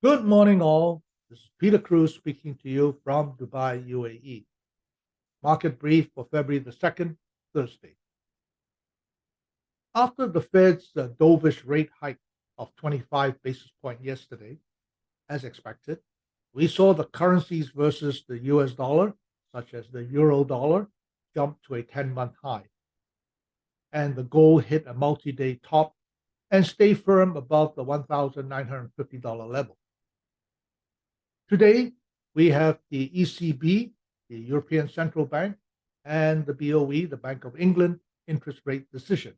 Good morning, all. This is Peter Cruz speaking to you from Dubai, UAE. Market brief for February the 2nd, Thursday. After the Fed's dovish rate hike of 25 basis points yesterday, as expected, we saw the currencies versus the US dollar, such as the euro dollar, jump to a 10-month high. And the gold hit a multi-day top and stay firm above the $1,950 level. Today, we have the ECB, the European Central Bank, and the BOE, the Bank of England, interest rate decision.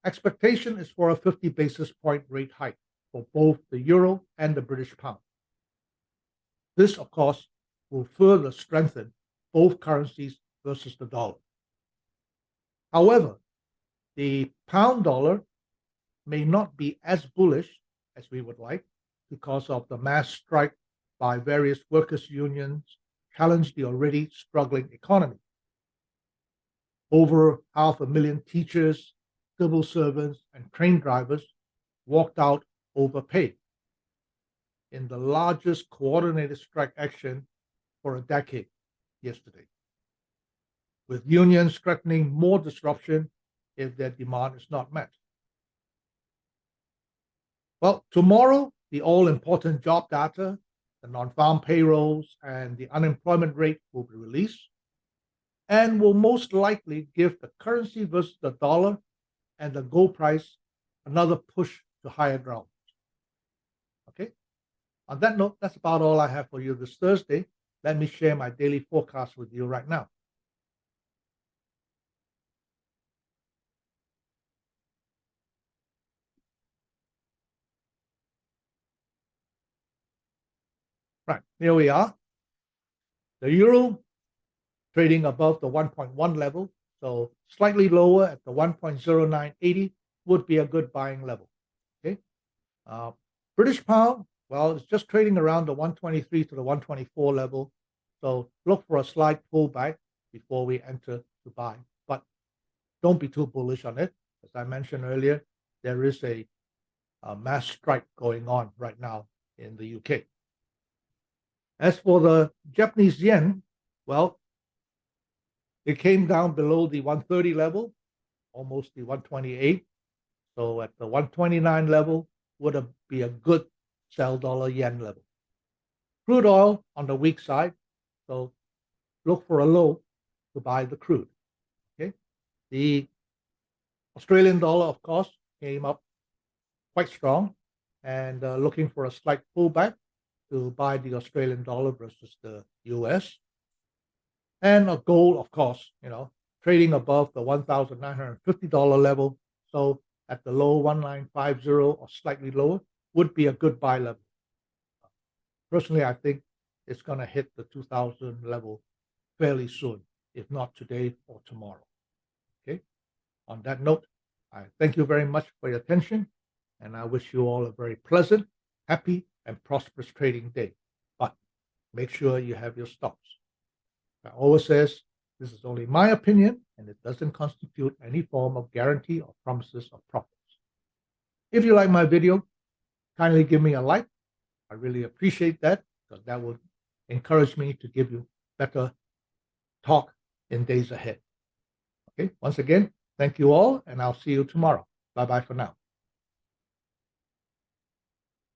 Expectation is for a 50 basis point rate hike for both the euro and the British pound. This, of course, will further strengthen both currencies versus the dollar. However, the pound dollar may not be as bullish as we would like because of the mass strike by various workers' unions challenge the already struggling economy. Over 500,000 teachers, civil servants, and train drivers walked out over pay in the largest coordinated strike action for a decade yesterday, with unions threatening more disruption if their demand is not met. Well, tomorrow, the all-important job data, the non-farm payrolls, and the unemployment rate will be released and will most likely give the currency versus the dollar and the gold price another push to higher ground. Okay. On that note, that's about all I have for you this Thursday. Let me share my daily forecast with you right now. Right, here we are. The euro trading above the 1.1 level, so slightly lower at the 1.0980 would be a good buying level. Okay. British pound, well, it's just trading around the 123 to the 124 level. So look for a slight pullback before we enter to buy. But don't be too bullish on it. As I mentioned earlier, there is a mass strike going on right now in the UK. As for the Japanese yen, well, it came down below the 130 level, almost the 128. So at the 129 level would be a good sell dollar yen level. Crude oil on the weak side, so look for a low to buy the crude. Okay, the Australian dollar, of course, came up quite strong, and looking for a slight pullback to buy the Australian dollar versus the US. And a gold, of course, trading above the $1,950 level. So at the low 1950 or slightly lower would be a good buy level. Personally, I think it's going to hit the 2000 level fairly soon, if not today or tomorrow. Okay. On that note, I thank you very much for your attention, and I wish you all a very pleasant, happy, and prosperous trading day. But make sure you have your stops. I always says this is only my opinion, and it doesn't constitute any form of guarantee or promises of profits. If you like my video, kindly give me a like. I really appreciate that, because that would encourage me to give you better talk in days ahead. Okay, once again, thank you all, and I'll see you tomorrow. Bye-bye for now.